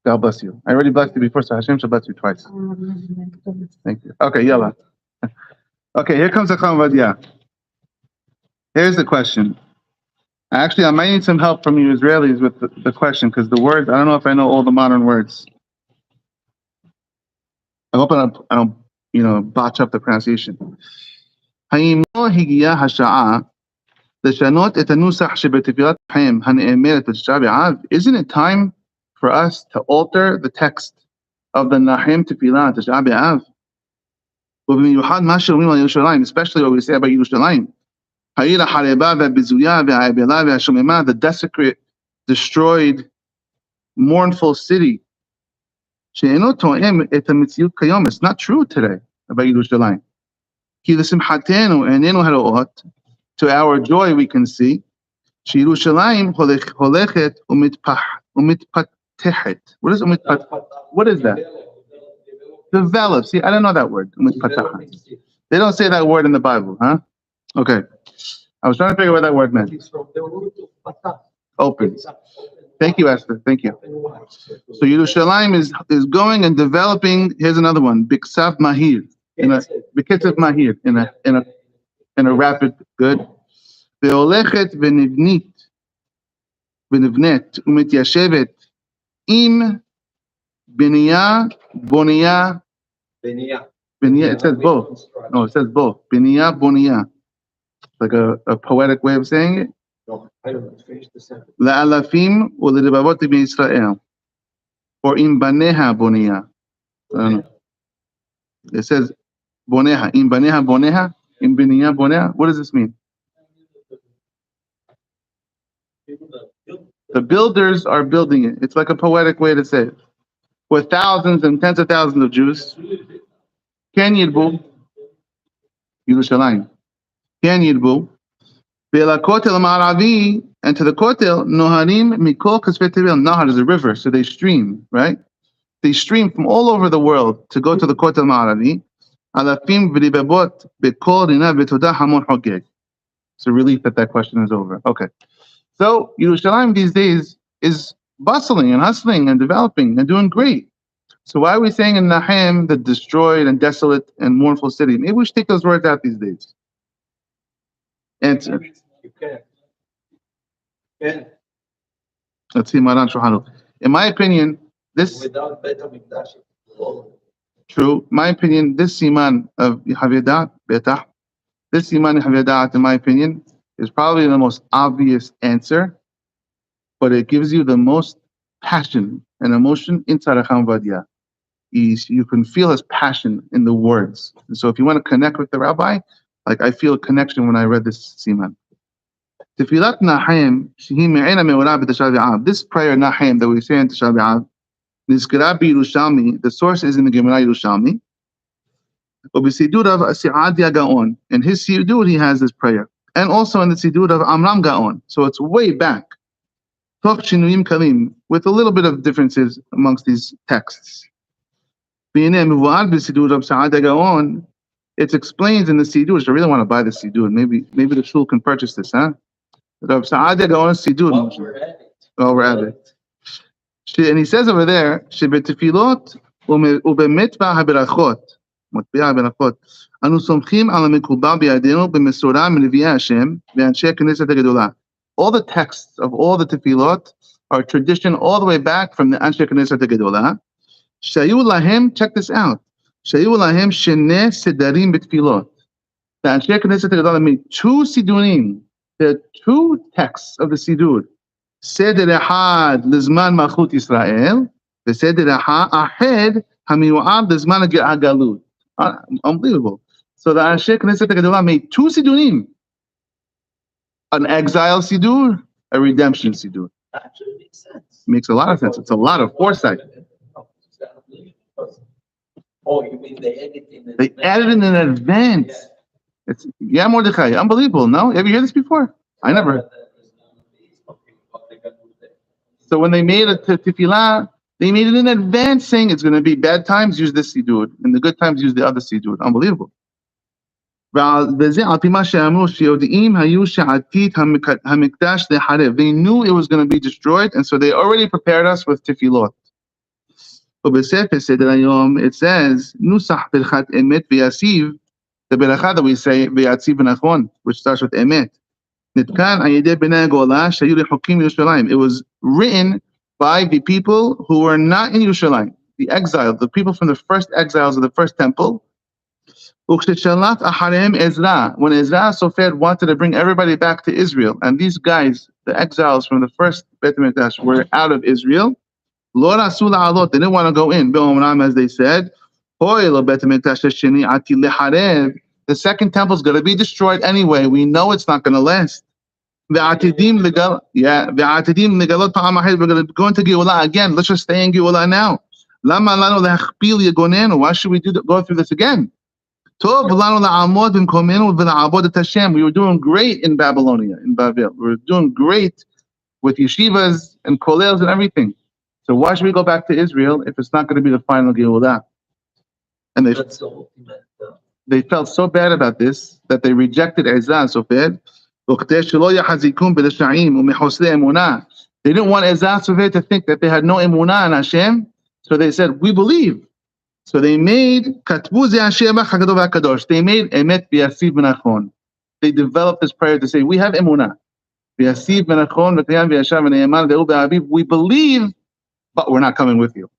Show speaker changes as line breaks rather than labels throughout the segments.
God bless you. I already blessed you before, so Hashem shall bless you twice. Thank you. Okay, yalla. Okay, here comes the Vadia. Here's the question. Actually, I might need some help from you Israelis with the question, because the words, I don't know if I know all the modern words. I hope I don't botch up the pronunciation. האם לא הגיעה השעה לשנות את הנוסח שבתפילת חיים הנאמרת בתשעה באב? Isn't it time for us to alter the text of the Nahem Tefillah תשעה באב? ובמיוחד מה שאומרים על ירושלים, especially what we say about ירושלים. העיר החרבה והבזויה והאבלה והשוממה, the desecrate, destroyed, mournful city. שאינו תואם את המציאות כיום. It's not true today about ירושלים. כי לשמחתנו עינינו הרואות, to our joy we can see, שירושלים הולכת ומתפתחת. What is ummitpatachet? What is that? Develop. See, I don't know that word. Ummitpatachet. They don't say that word in the Bible, huh? Okay. I was trying to figure out what that word meant. Open. Thank you, Esther. Thank you. So Yerushalayim is going and developing. Here's another one. Biksav Mahir. Biksav Mahir. In a rapid good. Ve'olechet ve'nivnit. Ve'nivnet. U'mityashevet. Im. Biniya. Boniya. Biniya. It says both. No, it says both. Biniya. Boniya. Like a poetic way of saying it.
No, I don't know. Finish the sentence.
La'alafim u'liribavot b'Yisrael. Or im baneha boniya. I don't know. It says boneha. Im baneha boneha. Im biniya boneha. What does this mean? The builders are building it. It's like a poetic way to say it. With thousands and tens of thousands of Jews. Ken yirbu. Yerushalayim. Ken yirbu. Ve'la kotel ma'aravi, and to the kotel, noharim mikol kasvei tevel. Nahar is a river, so they stream, right? They stream from all over the world to go to the kotel ma'aravi. Alafim v'ribabot bekol rina v'todah hamon hogeg. It's a relief that question is over. Okay. So Yerushalayim these days is bustling and hustling and developing and doing great. So why are we saying in Nahem, the destroyed and desolate and mournful city? Maybe we should take those words out these days. Answer. Let's see, Maran Shohanu. In my opinion, this
without Beit HaMikdash.
True. My opinion, this siman of Yechave daat, betah, this siman Yechave daat, in my opinion, is probably the most obvious answer, but it gives you the most passion and emotion inside of Vadia. You can feel his passion in the words. And so if you want to connect with the rabbi, like I feel a connection when I read this siman. Tefilat Nahem, shehi me'ena me'orah b'Tisha B'Av. This prayer Nahem that we say in Tisha B'Av, nizkara b'Yerushalmi, the source is in the Gemara Yerushalmi. U'b'sidur of Sa'adia Gaon. In his sidur he has this prayer. And also in the sidur of Amram Gaon. So it's way back. Toch shinuyim kalim, with a little bit of differences amongst these texts. B'ineh mevu'ad b'sidur of Sa'adia Gaon. It explains in the sidur. I really want to buy the sidur. Maybe the shul can purchase this, huh? Rav Sa'adia Gaon sidur. Oh, we're at it. And he says over there, "Shebetefilot ubemitba haberachot, motbia haberachot, anu somchim al hamekubal biyadenu b'mesorah mineviyei Hashem ve'anshei knesset hagedolah." All the texts of all the tefillot are tradition all the way back from the Anshei Knesset hagedolah. Shayu lahem, check this out. Shayu lahem sheneh sedarim b'tefillot. The Anshei Knesset hagedolah made two sidurim. There are two texts of the sidur. Seder Echad Lizman Malchut Yisrael, the Seder Ahed Hamiu'ad Lizman Hagalut. Unbelievable. So the Anshei Knesset HaGedolah made two sidurim: an exile sidur, a redemption sidur.
Actually makes sense.
Makes a lot of sense. It's a lot of foresight.
Oh, you mean they edited?
They added in advance.
Yeah.
It's Mordechai. Unbelievable. No, have you heard this before? I never. So when they made a tefillah, they made it in advance, saying it's going to be bad times, use this sidur, and the good times, use the other sidur. Unbelievable. They knew it was going to be destroyed, and so they already prepared us with tefillot. ובספר סדר היום, it says, נוסח ברכת אמת ויציב, the ברכה that we say, ויציב ונכון, which starts with אמת. נתקן על ידי בני הגולה שהיו רחוקים מירושלים. It was written by the people who were not in Yerushalayim, the exiled, the people from the first exiles of the first temple. וכששלח אחריהם עזרא, when Ezra Sofer wanted to bring everybody back to Israel, and these guys, the exiles from the first Beit HaMikdash, were out of Israel, לא רצו לעלות, they didn't want to go in, באומרם, as they said, "Hoi lo Beit HaMikdash השני עתיד לחרב." The second temple is going to be destroyed anyway. We know it's not going to last. ועתידים לגלות פעם אחת, we're going to go into Geulah again. Let's just stay in Geulah now. למה לנו להכפיל יגוננו? Why should we go through this again? טוב לנו לעמוד במקומנו ולעבוד את השם. We were doing great in Babylonia, in Babel. We were doing great with yeshivas and kollels and everything. So why should we go back to Israel if it's not going to be the final Geulah? And they felt so bad about this that they rejected Ezra Sofer. They didn't want Ezra Sofer to think that they had no emunah in Hashem, so they said, we believe. So they made they made emet v'yasiv v'nachon. They developed this prayer to say, we have emunah. V'yasiv v'nachon v'kayam v'yashar v'ne'eman v'eu b'aviv. We believe, but we're not coming with you.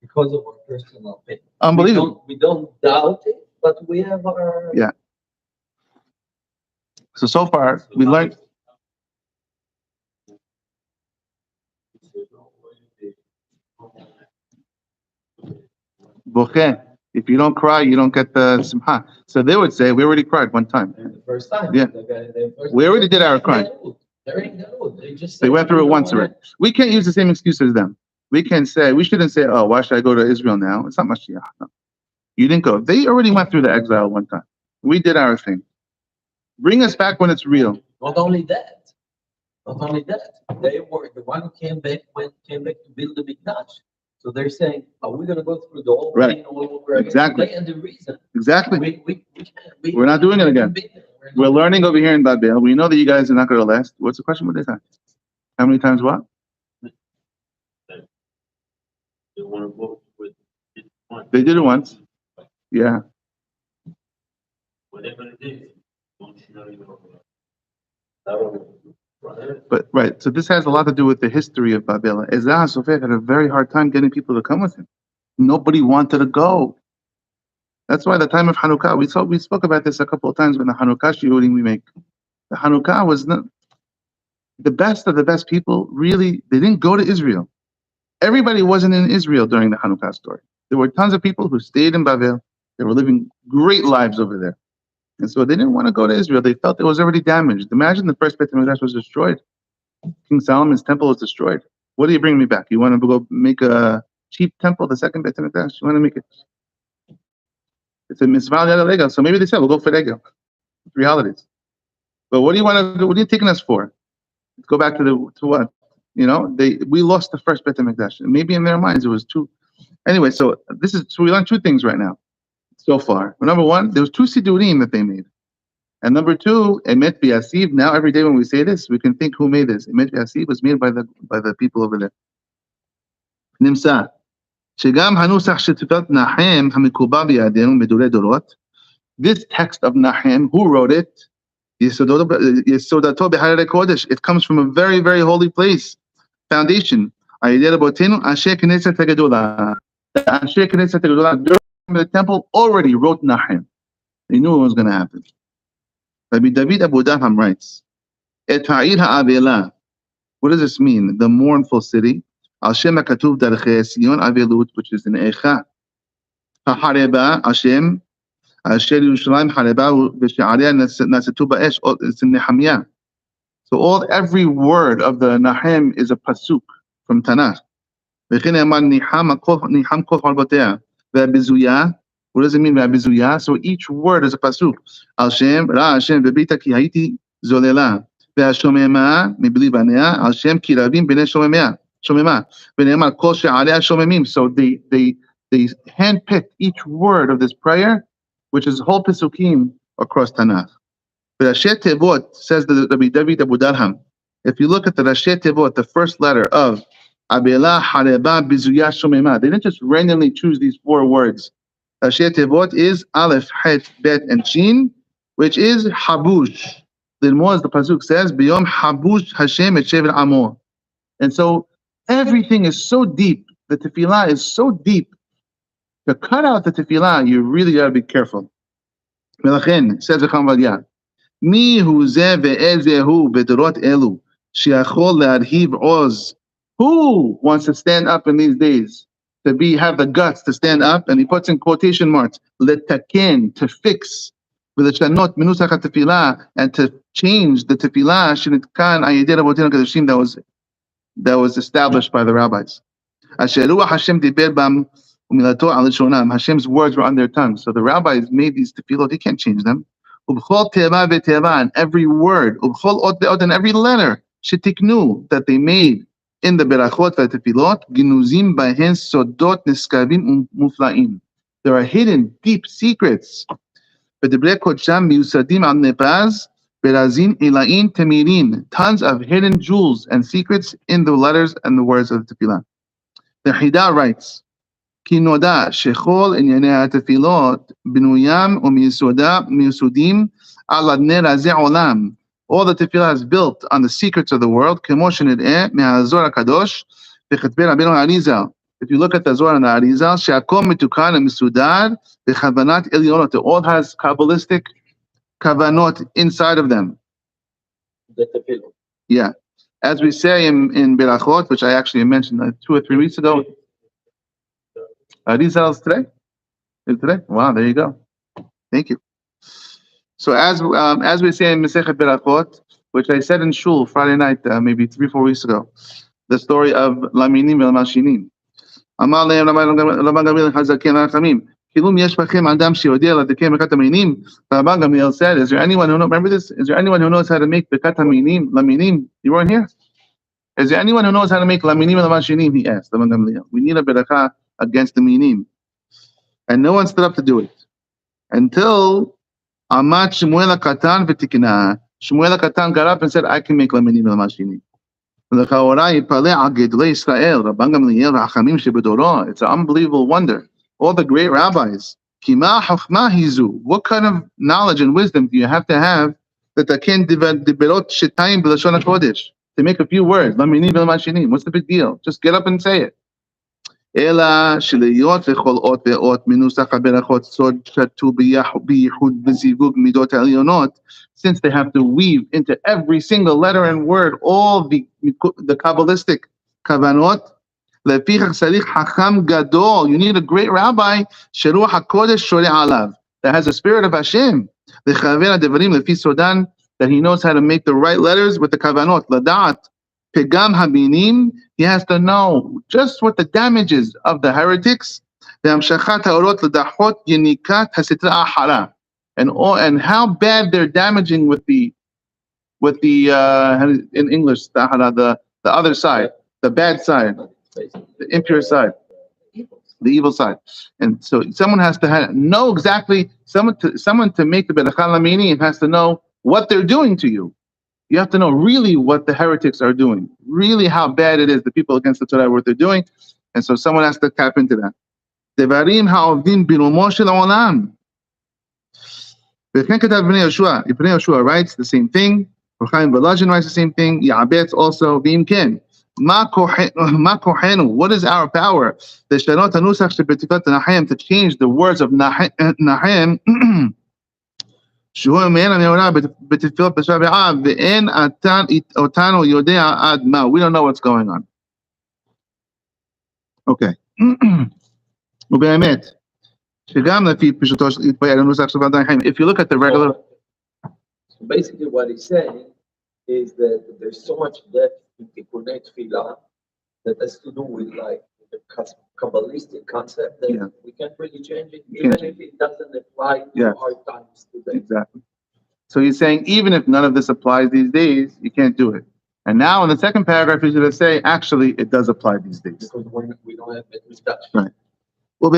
Because of our personal faith.
Unbelievable.
We don't doubt it, but we have our...
Yeah. So far, we learned... If you don't cry, you don't get the simcha. So they would say, we already cried one time.
The first time.
Yeah. We already did our crying. They went through it once already. We can't use the same excuse as them. We shouldn't say, oh, why should I go to Israel now? It's not Mashiach. No. You didn't go. They already went through the exile one time. We did our thing. Bring us back when it's real.
Not only that. They were the one who came back to build the Mikdash. So they're saying, are we going to go through the whole thing all over again?
Exactly.
And the reason.
Exactly. We're not doing it again. We're learning over here in Babel. We know that you guys are not going to last. What's the question? What they say? How many times what? They did it once. Yeah. But right, so this has a lot to do with the history of Babel. Ezra Sofer had a very hard time getting people to come with him. Nobody wanted to go. That's why the time of Hanukkah, we spoke about this a couple of times when the Hanukkah shiurim we make. The Hanukkah was not the best of the best people. Really, they didn't go to Israel. Everybody wasn't in Israel during the Hanukkah story. There were tons of people who stayed in Babel. They were living great lives over there. And so they didn't want to go to Israel. They felt it was already damaged. Imagine the first Beit HaMikdash was destroyed. King Solomon's temple was destroyed. What do you bring me back? You want to go make a cheap temple, the second Beit HaMikdash? You want to make it? It's a mitzvah yada legel. So maybe they said, we'll go for regel. 3 holidays. But what do you want to do? What are you taking us for? Let's go back to what? We lost the first Beit HaMikdash. Maybe in their minds it was 2. Anyway, so we learned 2 things right now. So far. Well, number 1, there was 2 sidurim that they made. And number 2, emet v'yasiv. Now every day when we say this, we can think who made this. Emet v'yasiv was made by the people over there. Nimsa. שגם הנוסח שתפילת נחם המקובל בידינו מדורי דורות. This text of Nahem, who wrote it? יסודתו בהרי קודש. It comes from a very, very holy place. Foundation. על ידי רבותינו אנשי כנסת הגדולה. אנשי כנסת הגדולה the temple already wrote Nahem. They knew it was going to happen. Rabbi David Abu Daham writes, Et ha'ir ha'avela. What does this mean? The mournful city. Al Shem HaKatuv Darchei Sion Avelut, which is in Eicha. Ha'hareba, Al Shem, Shaarey Yerushalayim-yechave, v'she'arei nasetu ba'esh. It's in Nehemiah. So every word of the Nahem is a pasuk from Tanakh. V'chein emar niham kol chorbotea. Ve'bizuya. What does it mean, ve'bizuya? So each word is a pasuk. Al Shem, Ra Hashem, ve'bita ki haiti zolela. Ve'ashomema, mibli banea, Al Shem ki ravim b'nei shomema. Ve'ne'emar kol she'arei shomemim. So they handpicked each word of this prayer, which is whole pasukim across Tanakh. Rashi Tevot, says the Rabbi David Abu Darham, if you look at the Rashi Tevot, the first letter of Abela hareba bizuya shomema. They didn't just randomly choose these 4 words. Rashi Tevot is Aleph, Het, Bet, and Shin, which is Habush. The more, as the pasuk says, Biyom Habush Hashem et Shevet Amo. And so everything is so deep. The tefillah is so deep. To cut out the tefillah, you really got to be careful. Melachin says the Chamalia. Mi hu ze ve'ezehu bedorot elu she'achol le'adhiv oz. Who wants to stand up in these days? To have the guts to stand up, and he puts in quotation marks, letaken, to fix, v'lechanot minusach ha-tefillah, and to change the tefillah shenitkan ayedei rabotenu kadoshim that was established by the rabbis. Asher ruach Hashem diber bam umilato al lishonam. Hashem's words were on their tongues. So the rabbis made these tefillot. He can't change them. Ubchol teva v'teva, and every word, ubchol ot ve'ot, and every letter, shetiknu, that they made in the berachot v'tefillot, ginuzim bahen sodot neskavim muflaim. There are hidden deep secrets. V'debrei kodsham miusadim al nepaz berazin ilain temirin. Tons of hidden jewels and secrets in the letters and the words of the tefillah. The Hida writes, Ki noda shechol inyanei ha-tefillot b'nuyam u'miyusudim al adnei razeh olam. All the tefillah is built on the secrets of the world. Kemo shenid'eh me'azor hakadosh v'chetbei Rabbeinu Arizal. If you look at the Zohar and the Arizal, she'akom mitukan u'misudar v'chavanat elionot. It all has Kabbalistic kavanot inside of them.
The tefillah.
Yeah. As we say in Berachot, which I actually mentioned 2 or 3 weeks ago. Arizal's today? Is today? Wow, there you go. Thank you. So as we say in Masechet Berachot, which I said in Shul Friday night, maybe 3-4 weeks ago, the story of Laminim ve'Mashinim. Amar lehem Rabban Gamliel Hazaken Rachamim. Kilum yesh bachem adam sheyodia ladekem bekat haminim. Rabban Gamliel said, "Is there anyone who knows? Remember this? Is there anyone who knows how to make bekat haminim, laminim? You weren't here. Is there anyone who knows how to make laminim and lamashinim?" He asked Rabban Gamliel. We need a beracha against the minim, and no one stood up to do it until Amat Shmuel Katan v'tikna. Shmuel Katan got up and said, "I can make laminim and lamashinim." It's an unbelievable wonder. All the great rabbis, what kind of knowledge and wisdom do you have that to make a few words? What's the big deal? Just get up and say it. Since they have to weave into every single letter and word all the Kabbalistic kavanot, you need a great rabbi that has a spirit of Hashem, that he knows how to make the right letters with the kavanot, daat. He has to know just what the damage is of the heretics, and how bad they're damaging with the in English, the other side, the bad side, the impure side, the evil side. And so someone has to know exactly, someone to make the Beracha Lamini has to know what they're doing to you. You have to know really what the heretics are doing, really how bad it is, the people against the Torah, what they're doing. And so someone has to tap into that. Devarim ha'ovdim birumo shel ha'olam. Ibn Yehoshua writes the same thing. Chaim Volozhin writes the same thing. Ya'abetz also. V'imken. Ma kohenu. What is our power? To change the words of Nahem. We don't know what's going on. Okay. If you look at the regular...
So basically what he's saying is that there's so much depth in Tikkunei Tefillah that has to do with like the Kabbalistic concept that we can't really change it, even if it doesn't apply to our times today.
Exactly. So he's saying even if none of this applies these days, you can't do it. And now in the second paragraph, he's going to say, actually, it does apply these days.
Because we don't have it with that.
Right. Well,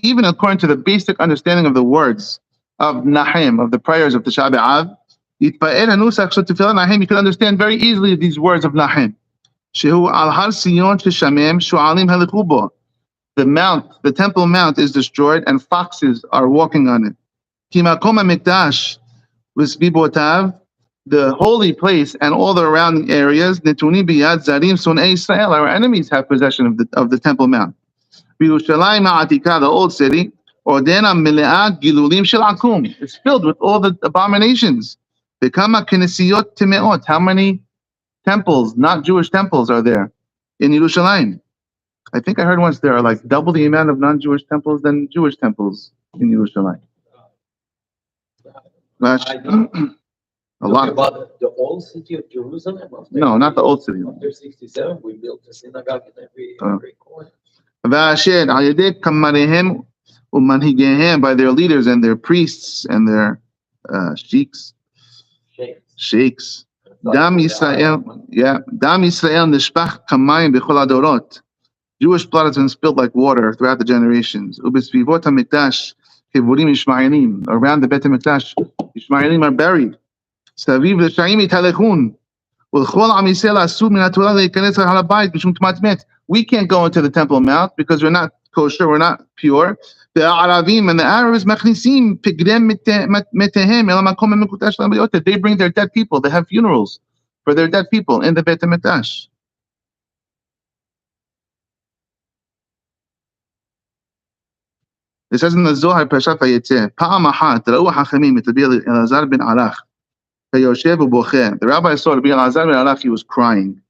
even according to the basic understanding of the words of Nahem, of the prayers of Tisha B'Av, you can understand very easily these words of Nahem. Shehu al har Sion shamem shu'alim halichu bo. The mount, the temple mount is destroyed and foxes are walking on it. Ki makom hamikdash v'sbibotav, the holy place and all the surrounding areas, netuni biyad zarim sonei Israel, our enemies have possession of the temple mount. Yerushalayim ha'atika, the old city, ordena mile'ah gilulim shel akum. It's filled with all the abominations. Bekama kenesiyot timeot. How many temples, not Jewish temples, are there in Yerushalayim? I think I heard once there are like double the amount of non-Jewish temples than Jewish temples in Yerushalayim. A lot.
About the old city of Jerusalem?
No, not the old city.
After 67, we built a synagogue in every corner.
V'asher al yedei kamarehem u'manhigehem, by their leaders and their priests and their sheikhs. Dam Yisrael, Dam Yisrael nishpach kamayim b'chol adorot. Jewish blood has been spilled like water throughout the generations. Ubesvivot hamikdash kivurim Ishmaelim. Around the Beit HaMikdash, Ishmaelim are buried. Saviv l'shaim italechun. Ulchol am Yisrael asur min haTorah leikanes al habayit b'shum tmat met. We can't go into the Temple Mount because we're not kosher, we're not pure. The Aravim and the Arabs machnisim pigdem metehem el makom hamikdash l'bayot. They bring their dead people. They have funerals for their dead people in the Beit HaMikdash. It says in the Zohar, Parashat Vayetzeh, Pa'am achat ra'u hachamim et Rabbi Elazar ben Arach, vayoshev u'bocheh. The rabbi saw Rabbi Elazar ben Arach, he was crying.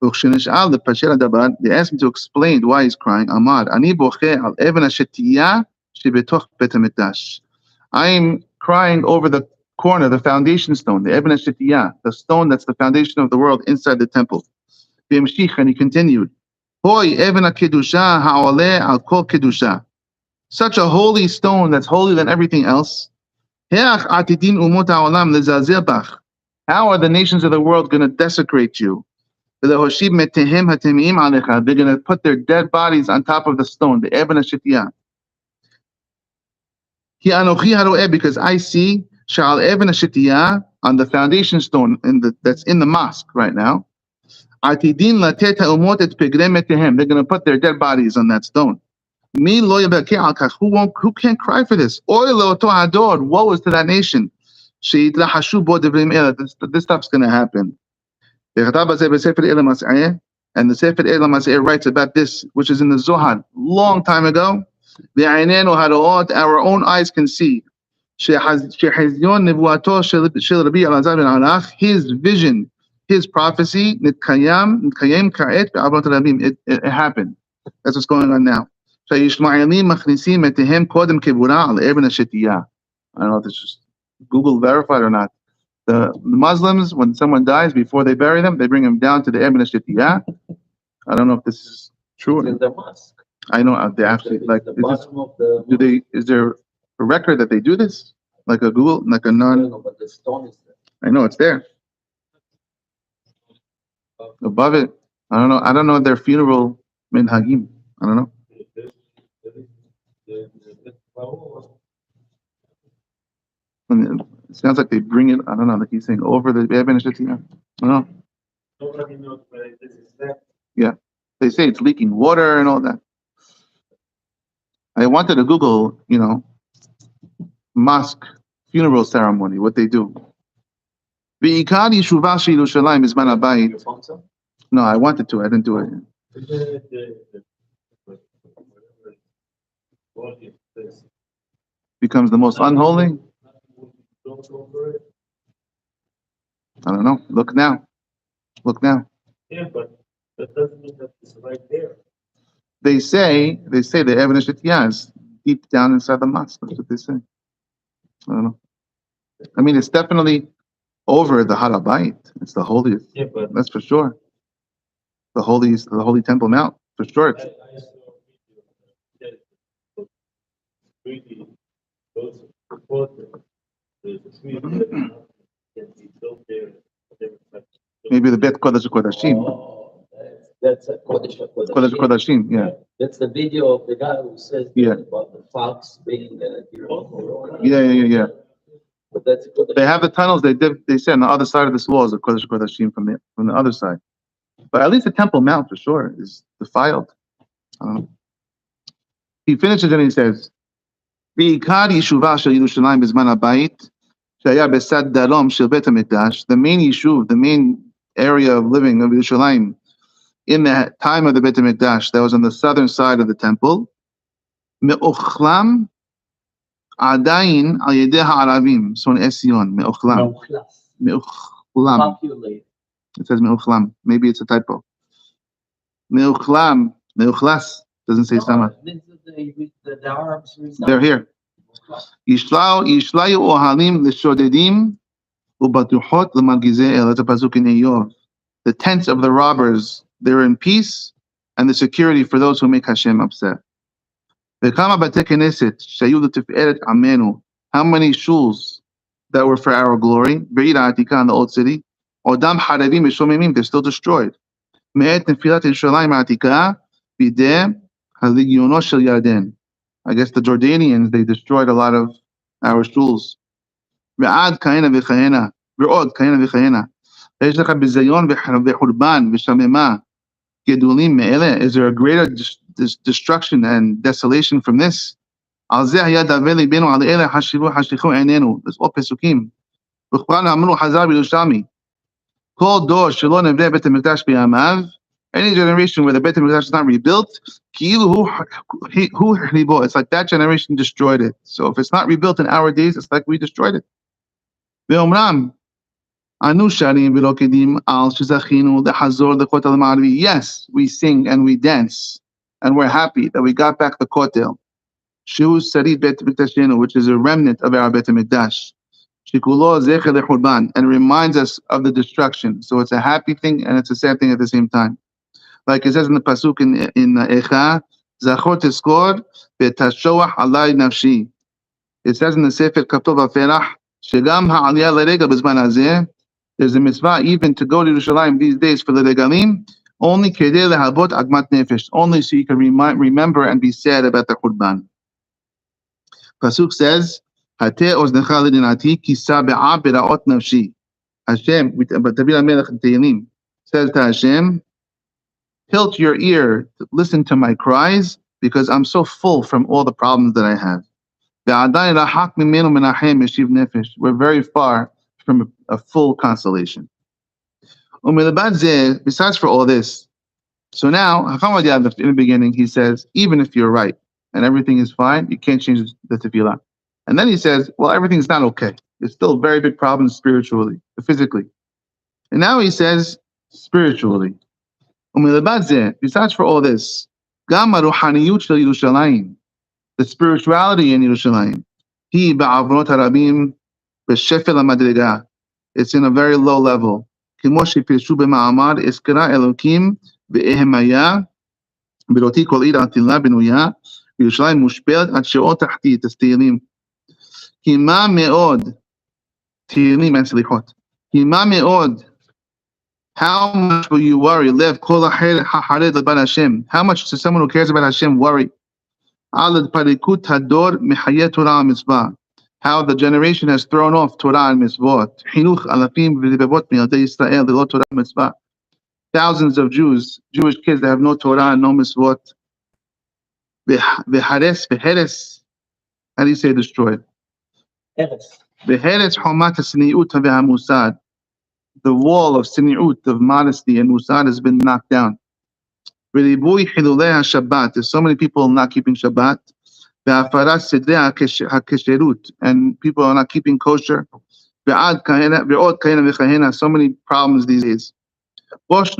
U'kshenish'al lepasher hadabar, they asked him to explain why he's crying. Amar, ani bocheh al even hashetiyah shebetoch Beit HaMikdash. I am crying over the corner, the foundation stone, the even hashetiyah, the stone that's the foundation of the world inside the temple. V'yamshich, and he continued, Hoi even ha'kedusha ha'oleh al kol kedusha. Such a holy stone that's holier than everything else. How are the nations of the world going to desecrate you? They're going to put their dead bodies on top of the stone, the Eben HaShetiyah. Because I see Sha'al Eben HaShetiyah on the foundation stone that's in the mosque right now. They're going to put their dead bodies on that stone. Who can't cry for this? Woe is to that nation. This stuff's going to happen. And the Sefer El Mas'eh writes about this, which is in the Zohar, long time ago. Our own eyes can see. His vision, his prophecy, it happened. That's what's going on now. I don't know if it's just Google verified or not. The Muslims, when someone dies, before they bury them, they bring them down to the Eben HaShetiyah. I don't know if this is true or not.
In the mosque.
I know they actually like. Is there a record that they do this? Like a Google, like a non?
No, but the stone is there.
I know it's there. Above it, I don't know. I don't know their funeral minhagim. I don't know. And it sounds like they bring it. I don't know. Like he's saying over the Eben HaShetiyah. I don't know. Yeah, they say it's leaking water and all that. I wanted to Google, mosque funeral ceremony, what they do. V'ikar yeshuvah shel Yerushalayim bizman habayit. No, I wanted to. I didn't do it. Becomes the most unholy. I don't know. Look now.
Yeah, but that doesn't mean that it's right there.
They say the Eben HaShetiyah is deep down inside the mosque. That's what they say. I don't know. I mean, it's definitely over the Har HaBayit. It's the holiest.
Yeah, but
that's for sure. The holy Temple Mount, for sure. Maybe the Bet Kodesh Kodashim.
Oh, that's a Kodesh
Kodesh Kodashim, yeah.
That's the video of the guy who says about the fox being
Yeah.
But that's
they have the tunnels. They said on the other side of this wall is the Kodesh Kodashim from the other side. But at least the Temple Mount for sure is defiled. He finishes and he says, "V'ikar yeshuva shel Yerushalayim b'zman habayit shaya besad darom shel bet hamikdash." The main yeshuv, the main area of living of Yerushalayim in the time of the Bet HaMikdash, that was on the southern side of the temple, me'ochlam adayin al yedei ha'aravim. So in Esion, me'ochlam. Me'ochlam.
Populated.
It says me'ochlam. Maybe it's a typo. Me'ochlam. Me'ochlas. Doesn't say sama.
The Arabs reside.
They're here. Yishlayu ohalim l'shodedim u'batuchot l'malgizei el. That's a pasuk in Eov. The tents of the robbers, they're in peace, and the security for those who make Hashem upset. How many shuls that were for our glory, Be'ir Atika in the old city, Odam Haravim Mishomimim, they're still destroyed. Me'et Nefilat Yerushalayim Atika, Bideh Haligiono Shel Yarden. I guess the Jordanians, they destroyed a lot of our shuls. Ve'ad Kaina V'chayena, Ve'od Kaina V'chayena. Is there a greater destruction and desolation from this? There's all pesukim. Any generation where the Bet HaMikdash is not rebuilt, it's like that generation destroyed it. So if it's not rebuilt in our days, it's like we destroyed it. Yes, we sing and we dance, and we're happy that we got back the kotel, which is a remnant of our Bet HaMikdash, and reminds us of the destruction. So it's a happy thing and it's a sad thing at the same time. Like it says in the pasuk in Echa, Zachor teskor v'tashoach alay nafshi. It says in the Sefer Kaptov HaFerach, Shegam ha'aliyah l'regel b'zman hazeh. There's a mitzvah even to go to Yerushalayim these days for the regalim, only kedei lehabot agmat nefesh, only so you can remember and be sad about the Khurban. Pasuk says, Hateh oznecha l'dinati kisa be'ab bera'ot nafshi. Hashem, but David HaMelech in Tehillim says to Hashem, tilt your ear, listen to my cries, because I'm so full from all the problems that I have. We're very far from a full consolation. Besides for all this, so now, in the beginning, he says, even if you're right and everything is fine, you can't change the tefillah. And then he says, well, everything's not okay. There's still very big problems spiritually, physically. And now he says, spiritually. Besides for all this, the spirituality in Yerushalayim, it's in a very low level. How much will you worry? How much does someone who cares about Hashem worry? How the generation has thrown off Torah and Mitzvot. Thousands of Jewish kids that have no Torah and no Mitzvot. How do you say destroyed? The wall of sini'ut, of modesty and musad, has been knocked down. There's so many people not keeping Shabbat. And people are not keeping kosher. So many problems these days. What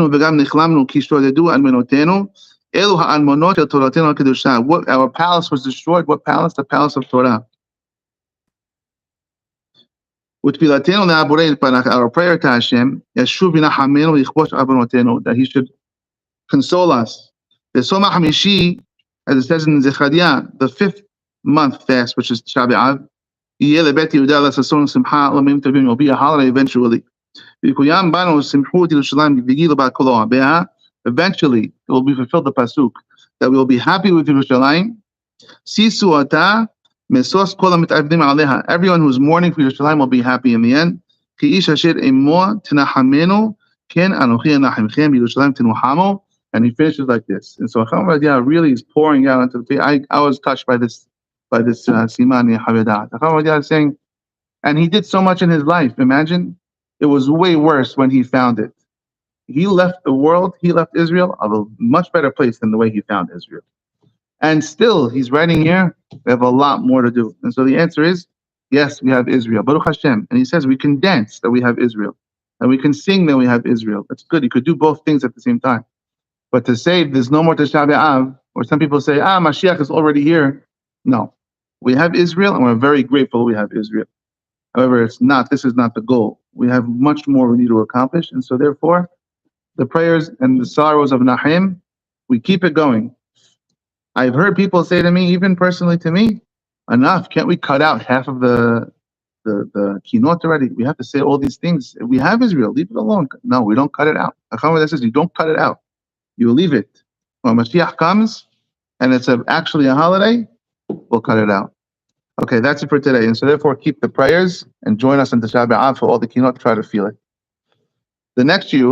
our palace was destroyed. What palace? The palace of Torah. Our prayer to Hashem, that He should console us. As it says in Zechariah, the 5th month fast, which is Tisha B'Av, will be a holiday eventually. Eventually, it will be fulfilled the pasuk that we will be happy with Yerushalayim. Everyone who is mourning for Yerushalayim will be happy in the end. Ken Anochi Anachimchem Yerushalayim Tinuhamu, and he finishes like this. And so Chacham Ovadia really is pouring out into the. I was touched by this Siman Yechave daat. Chacham Ovadia is saying, and he did so much in his life. Imagine, it was way worse when he found it. He left the world, he left Israel of a much better place than the way he found Israel. And still, he's writing here, we have a lot more to do. And so the answer is, yes, we have Israel. Baruch Hashem. And he says we can dance that we have Israel. And we can sing that we have Israel. That's good. You could do both things at the same time. But to say there's no more Tisha B'Av, or some people say, Mashiach is already here. No. We have Israel, and we're very grateful we have Israel. However, this is not the goal. We have much more we need to accomplish. And so therefore, the prayers and the sorrows of Nahim, we keep it going. I've heard people say to me, even personally to me, enough, can't we cut out half of the kinot already? We have to say all these things. We have Israel, leave it alone. No, we don't cut it out. Acham says you don't cut it out. You leave it. When Mashiach comes, and it's actually a holiday, we'll cut it out. Okay, that's it for today. And so therefore, keep the prayers and join us in Tisha B'Av for all the kinot, try to feel it. The next Yud,